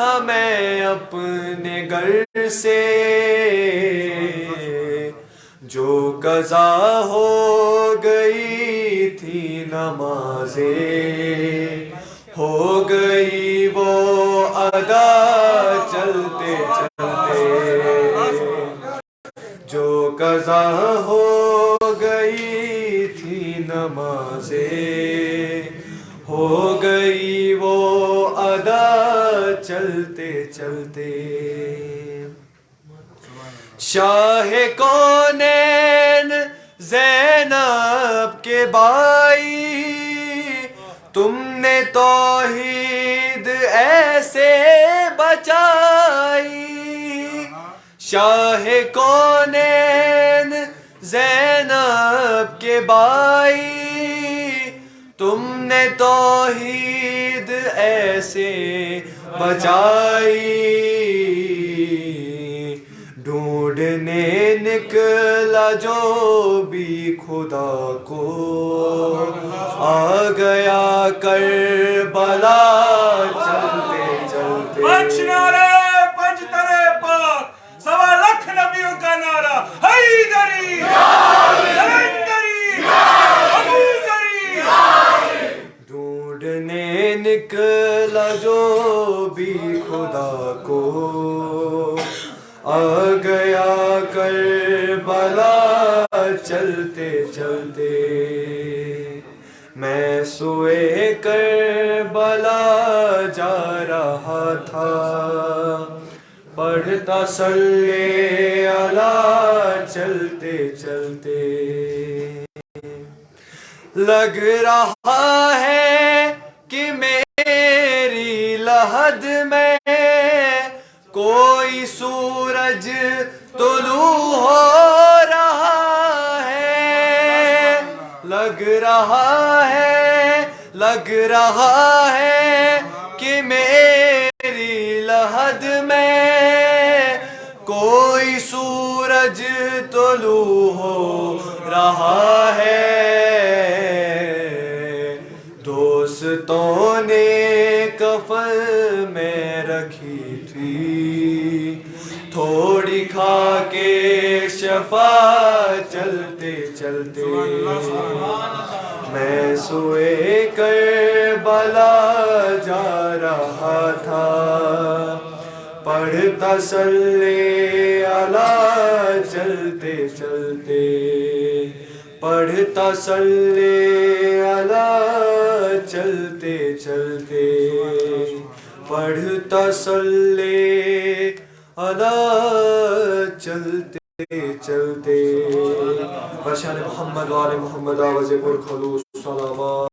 تھا میں اپنے گھر سے، جو قضا ہو گئی تھی نمازیں، ہو گئی وہ ادا چلتے چلتے، جو قضا ہو گئی تھی نمازیں، ہو گئی وہ ادا چلتے چلتے۔ شاہ کونین زینب کے بھائی، تم نے توحید ایسے بچائی، شاہ کونین زینب کے بھائی، تم نے توحید ایسے بچائی، ڈھونڈنے نکلا جو بھی خدا کو، آ گیا کربلا چلتے چلتے۔ پنچ نعرے پنج ترے پاک، 1.25 لاکھ نبیوں کا نعرہ، حیدری جلندری ابوذری۔ ڈھونڈنے نکلا جو بھی خدا کو، آ گیا کربلا چلتے چلتے۔ میں سوئے کربلا جا رہا تھا، پڑھتا صلی اللہ چلتے چلتے۔ لگ رہا ہے کہ میری لحد میں کوئی سورج طلوع ہو رہا ہے، لگ رہا ہے کہ میری لحد میں کوئی سورج طلوع ہو رہا ہے۔ دوستوں نے کفن میں رکھی تھی، تھوڑی کھا کے شفا چلتے چلتے۔ میں سوئے کربلا جا رہا تھا، پڑھتا صلی اللہ چلتے چلتے، پڑھتا صلی اللہ چلتے چلتے، پڑھتا صلی اللہ چلتے چلتے۔ بشان محمد وآل محمد آواز پر خلوص سلامات۔